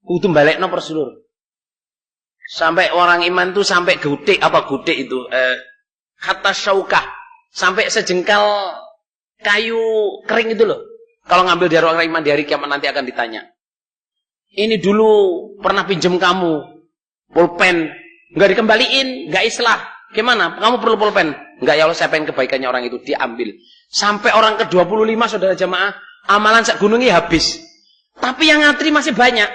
Kudu balekno perselur. Sampai orang iman itu sampai gudik itu kata syaukah sampai sejengkal kayu kering itu loh. Kalau ngambil dari orang iman di hari kiamat nanti akan ditanya. Ini dulu pernah pinjam kamu pulpen, nggak dikembaliin, nggak islah. Gimana? Kamu perlu pulpen? Nggak, ya Allah, saya pengen kebaikannya orang itu, diambil. Sampai orang ke-25 saudara jamaah, amalan sak gunungnya habis. Tapi yang ngantri masih banyak.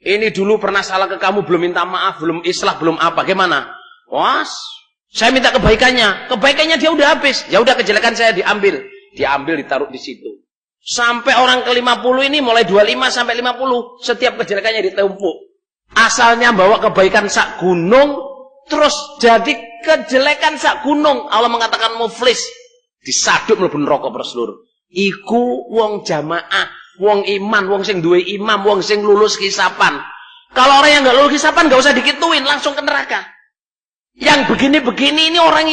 Ini dulu pernah salah ke kamu, belum minta maaf, belum islah, belum apa. Gimana? Was, saya minta kebaikannya. Kebaikannya dia udah habis. Ya udah, kejelekan saya diambil. Diambil, ditaruh di situ. Sampai orang ke-50 ini, mulai 25 sampai 50, setiap kejelekannya ditumpuk. Asalnya bawa kebaikan sak gunung, terus jadi kejelekan sak gunung. Allah mengatakan muflis. Disaduk mlebu neraka perselur. Iku wong jamaah, wong iman, wong sing duwe imam, wong sing lulus hisapan. Kalau orang yang nggak lulus hisapan nggak usah dikituin, langsung ke neraka. Yang begini-begini ini orang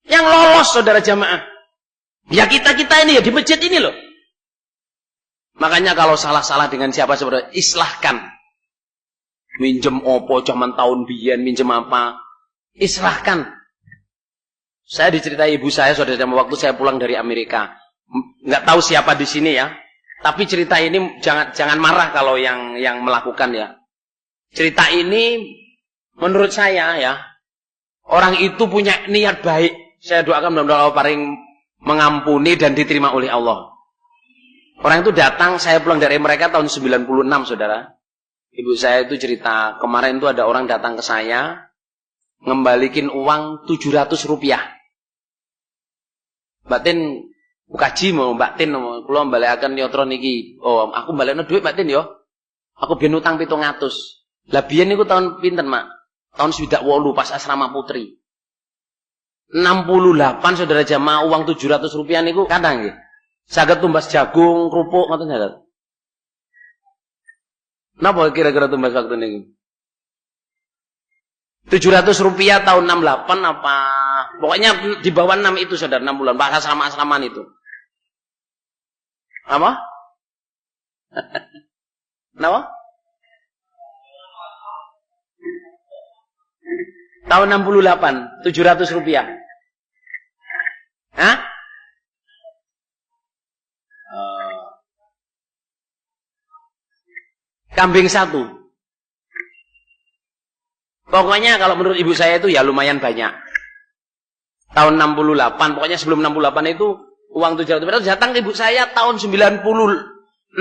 yang lolos saudara jamaah. Ya kita-kita ini ya di masjid ini loh. Makanya kalau salah-salah dengan siapa saudara, islahkan. Minjem opo zaman tahun biyen, minjem apa? Islahkan. Saya diceritai ibu saya saudara jamaah waktu saya pulang dari Amerika. Nggak tahu siapa di sini ya. Tapi cerita ini jangan marah kalau yang melakukan ya. Cerita ini menurut saya ya, orang itu punya niat baik. Saya doakan mudah-mudahan Allah paling mengampuni dan diterima oleh Allah. Orang itu datang, saya pulang dari mereka tahun 96 saudara. Ibu saya itu cerita, kemarin itu ada orang datang ke saya, ngembalikin uang 700 rupiah. Batin Bukaji mau Mbak Tin, kula mbalekaken nyotron niki. Oh, aku balekno dhuwit Mbak Tin yo. Aku biyen utang 700. Lah biyen niku tahun pinten, Mak? Tahun 98 pas asrama putri. 68 saudara jamaah uang 700 rupiah niku kadang nggih. Saged tumbas jagung, kerupuk ngoten saged. Napa kira-kira tumbas waktu niku? 700 rupiah tahun 68 apa? Pokoknya di bawah 6 itu saudara, 6 bulan. Pas asrama-asramaan itu. Apa? Kenapa? Tahun 68, 700 rupiah. Hah? Kambing satu. Pokoknya kalau menurut ibu saya itu ya lumayan banyak. Tahun 68, pokoknya sebelum 68 itu uang 700 rupiah datang ke ibu saya tahun 96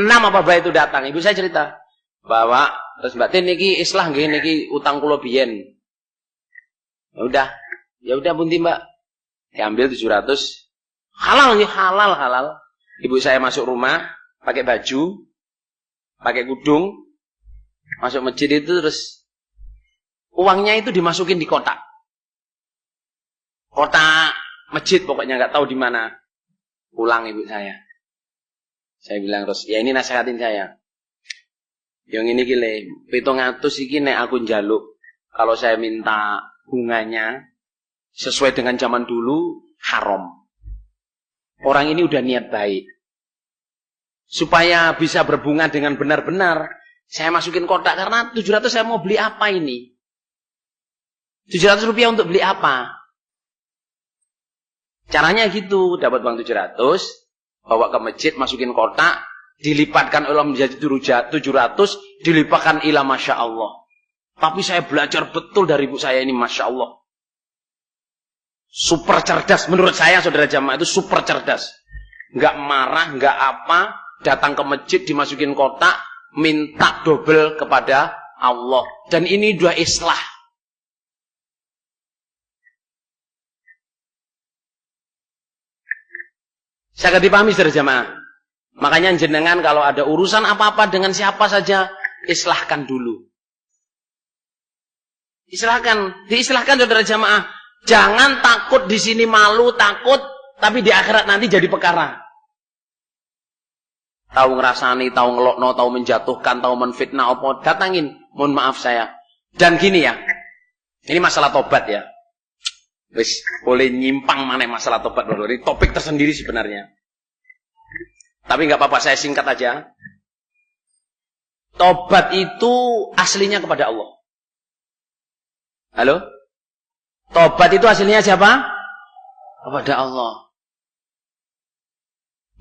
apa bae itu datang. Ibu saya cerita bahwa terus Mbak Tin niki islah nggih niki utang kula biyen. Ya udah bunti Mbak. Diambil 700. Halal nih, halal. Ibu saya masuk rumah pakai baju, pakai kudung, masuk masjid itu terus uangnya itu dimasukin di kotak. Kotak masjid pokoknya nggak tahu di mana. Pulang ibu saya. Saya bilang terus, ya ini nasihatin saya. Yang ini gile, 700 iki nek aku njaluk. Kalau saya minta bunganya sesuai dengan zaman dulu haram. Orang ini udah niat baik. Supaya bisa berbunga dengan benar-benar, saya masukin kotak karena 700 saya mau beli apa ini? 700 rupiah untuk beli apa? Caranya gitu, dapat uang 700, bawa ke masjid, masukin kotak, dilipatkan oleh menjadi 700, dilipatkan ila Masya Allah. Tapi saya belajar betul dari ibu saya ini, Masya Allah. Super cerdas, menurut saya saudara jamaah itu super cerdas. Nggak marah, nggak apa, datang ke masjid, dimasukin kotak, minta double kepada Allah. Dan ini dua islah. Saya akan dipahami saudara jamaah. Makanya jenengan kalau ada urusan apa-apa dengan siapa saja, islahkan dulu. Diislahkan saudara jamaah. Jangan takut di sini malu, takut, tapi di akhirat nanti jadi perkara. Tahu ngerasani, tahu ngelokno, tahu menjatuhkan, tahu menfitnah, apa datangin. Mohon maaf saya. Dan gini ya, ini masalah tobat ya. Wis boleh nyimpang mana masalah tobat dulu. Ini topik tersendiri sebenarnya. Tapi nggak apa-apa, saya singkat aja. tobat itu aslinya kepada Allah. Halo? Tobat itu aslinya siapa? Kepada Allah.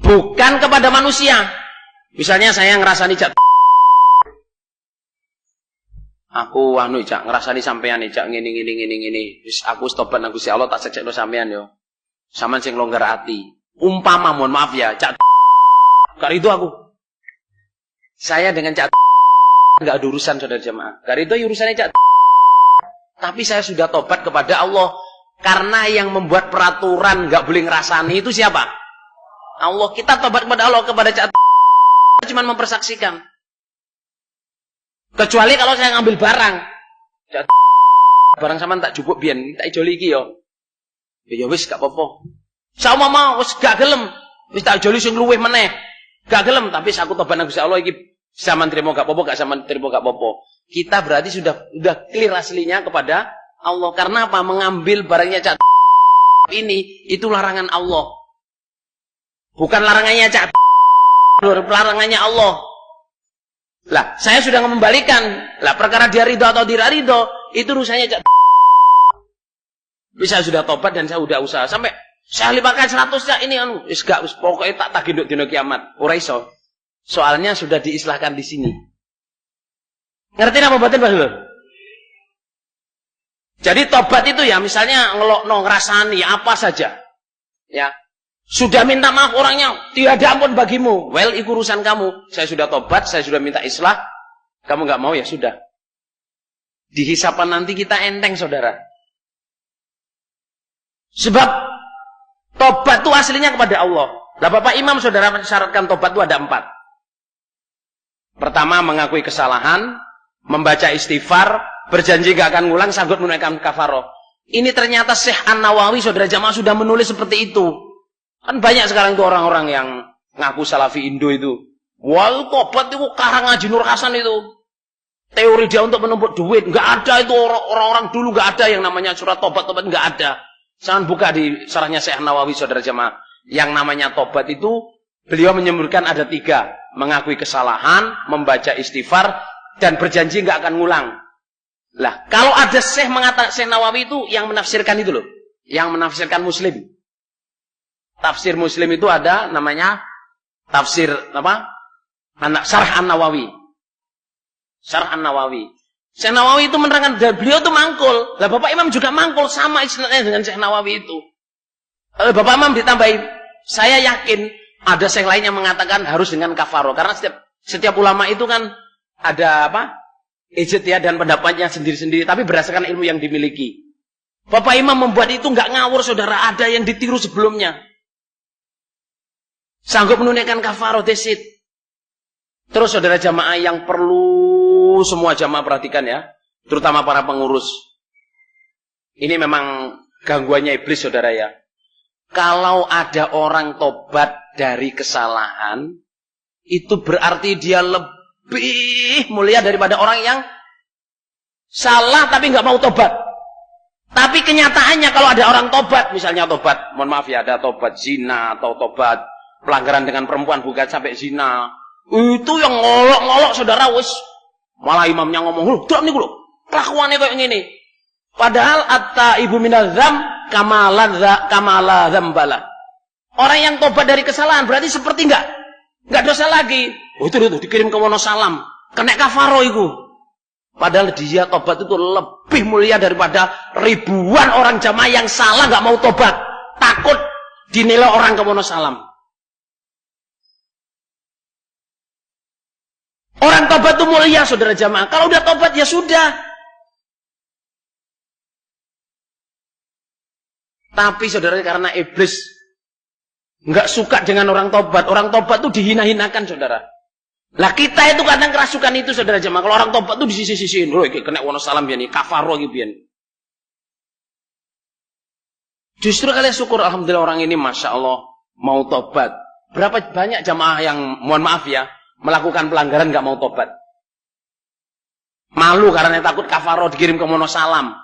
Bukan kepada manusia. Misalnya saya ngerasani Cak, aku Cak ngerasani sampean Cak ngene. Wis aku tobat nang Gusti Allah tak cekno sampean yo. Sampean sing longgar ati. Umpama mohon maaf ya, Cak kali itu aku. Saya dengan Cak enggak ada urusan saudara jemaah. Kali itu urusannya Cak. Tapi saya sudah tobat kepada Allah. Karena yang membuat peraturan enggak boleh ngerasani itu siapa? Allah. Kita tobat kepada Allah, kepada Cak cuma mempersaksikan. Kecuali kalau saya ngambil barang. Barang sampean tak jupuk biyen, tak ijoli iki yo. Ya wis gak apa-apa. Sama mau wis gak gelem. Wis tak ijoli sing luwih meneh. Gak gelem, tapi aku tobat nang Gusti Allah iki sampean trimo gak apa-apa, gak sampean trimo gak apa-apa. Kita berarti sudah clear aslinya kepada Allah. Karena apa? Mengambil barangnya Cak ini itu larangan Allah. Bukan larangannya Cak, larangannya Allah. Lah, saya sudah mengembalikan. Lah, perkara dia ridho atau tidak ridho, itu urusannya Cak. Bisa sudah tobat dan saya sudah usaha sampai saya libatkan 100 Cak ini anu, wis gak wis pokoke tak tagih nduk dina kiamat. Ora iso. Soalnya sudah diislahkan di sini. Ngerti apa batin Pak Dulur? Jadi tobat itu ya misalnya ngelokno ngrasani apa saja. Ya. Sudah minta maaf orangnya, tidak ada ampun bagimu. Well, itu urusan kamu. Saya sudah tobat, saya sudah minta islah. Kamu nggak mau ya sudah. Di hisapan nanti kita enteng, saudara. Sebab tobat itu aslinya kepada Allah. Lah Bapak Imam saudara mensyaratkan tobat itu ada 4. Pertama, mengakui kesalahan, membaca istighfar, berjanji gak akan ngulang, sanggup menunaikan kafaroh. Ini ternyata Syekh An-Nawawi saudara jamaah sudah menulis seperti itu. Kan banyak sekarang tuh orang-orang yang ngaku Salafi Indo itu. Wah, tobat itu karang Haji Nur Hasan itu. Teori dia untuk menumpuk duit. Nggak ada itu orang-orang dulu nggak ada yang namanya surat tobat-tobat nggak ada. Jangan buka di sarahnya Syekh Nawawi saudara jemaah. Yang namanya tobat itu beliau menyebutkan ada 3. Mengakui kesalahan, membaca istighfar, dan berjanji nggak akan ngulang. Lah, kalau ada Syekh mengatakan Syekh Nawawi itu yang menafsirkan itu loh. Yang menafsirkan Muslim. Tafsir Muslim itu ada namanya tafsir apa? Syarh An-Nawawi. Syarh An-Nawawi. Syekh Nawawi itu menerangkan dan beliau itu mangkul. Lah Bapak Imam juga mangkul sama istilahnya dengan Syekh Nawawi itu. Kalau Bapak Imam ditambahin, saya yakin ada Syekh lain yang mengatakan harus dengan kafaroh karena setiap ulama itu kan ada apa? Ijtihad dan pendapatnya sendiri-sendiri tapi berdasarkan ilmu yang dimiliki. Bapak Imam membuat itu enggak ngawur saudara, ada yang ditiru sebelumnya. Sanggup menunaikan kafaroh desit. Terus saudara jamaah yang perlu semua jamaah perhatikan ya. Terutama para pengurus. Ini memang gangguannya iblis saudara ya. Kalau ada orang tobat dari kesalahan. Itu berarti dia lebih mulia daripada orang yang salah tapi nggak mau tobat. Tapi kenyataannya kalau ada orang tobat. Misalnya tobat, mohon maaf ya, ada tobat zina atau tobat pelanggaran dengan perempuan bukan sampai zina. Itu yang ngolok-ngolok saudara wis. Malah imamnya ngomong, "Lho, dak niku lho. Kelakuane koyo ngene." Padahal at-taibu minadz-dzam kamala dzambala. Orang yang tobat dari kesalahan berarti seperti enggak dosa lagi. Oh itu dikirim ke Wonosalam, kena kafaro itu. Padahal dia tobat itu lebih mulia daripada ribuan orang jamaah yang salah enggak mau tobat. Takut dinilai orang ke Wonosalam. Orang tobat itu mulia saudara jamaah. Kalau udah tobat ya sudah. Tapi saudara karena iblis nggak suka dengan orang tobat. Orang tobat itu dihina-hinakan saudara. Lah kita itu kadang kerasukan itu saudara jamaah. Kalau orang tobat itu disisi-sisiin. Loh kena Wonosalam biar nih. Kafaro gitu biar. Justru kalian syukur alhamdulillah orang ini masya Allah mau tobat. Berapa banyak jamaah yang mohon maaf ya. Melakukan pelanggaran nggak mau tobat. Malu karena takut kafaro dikirim ke Wonosalam.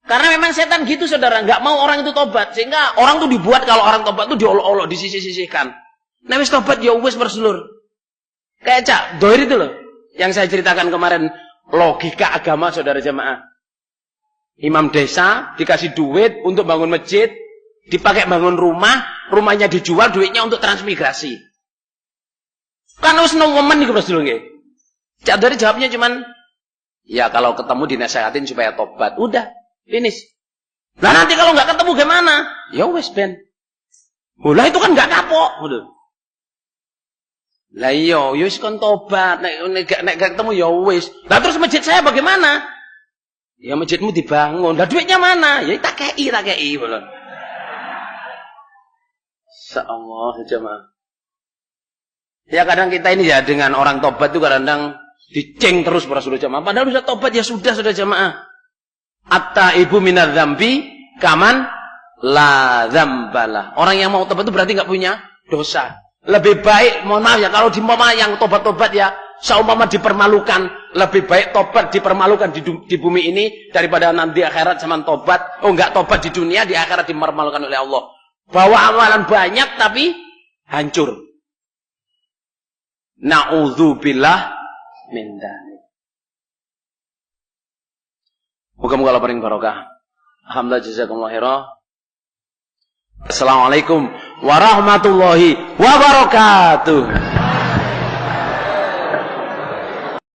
Karena memang setan gitu saudara, nggak mau orang itu tobat. Sehingga orang tuh dibuat kalau orang tobat tuh diolok-olok, disisih-sisihkan. Nah wis tobat ya wis berselur. Kayak Cak Doir itu loh. Yang saya ceritakan kemarin, logika agama saudara jamaah. Imam desa dikasih duit untuk bangun masjid, dipakai bangun rumah, rumahnya dijual, duitnya untuk transmigrasi. Kan harus nongkoman nih Bos dulu nggih. Cak dari jawabnya cuman, ya kalau ketemu dinasehatin supaya tobat, udah, finish. Lah nanti kalau nggak ketemu gimana? Ya wes ben. Lah itu kan nggak kapok, udah. Lah iya, wis kon tobat, nek ketemu ya wis. Lah terus masjid saya bagaimana? Ya masjidmu dibangun. Lah duitnya mana? Ya tak kei bolon. Insyaallah jemaah. Ya kadang kita ini ya dengan orang tobat itu kadang-kadang diceng terus para saudara jemaah. Padahal bisa tobat ya sudah saudara jemaah. At-taibu minadz-dzambi kaman la dzambalah. Orang yang mau tobat itu berarti enggak punya dosa. Lebih baik, mohon maaf ya, kalau di umpama yang tobat-tobat ya, seumpama dipermalukan, lebih baik tobat dipermalukan di bumi ini daripada nanti akhirat zaman tobat. Oh enggak, tobat di dunia, di akhirat dipermalukan oleh Allah. Bawa amalan banyak tapi hancur. Na'udzubillah min dzalik. Muga-muga Allah paring barokah. Alhamdulillah jazakumullah khairan. Assalamualaikum warahmatullahi wabarakatuh.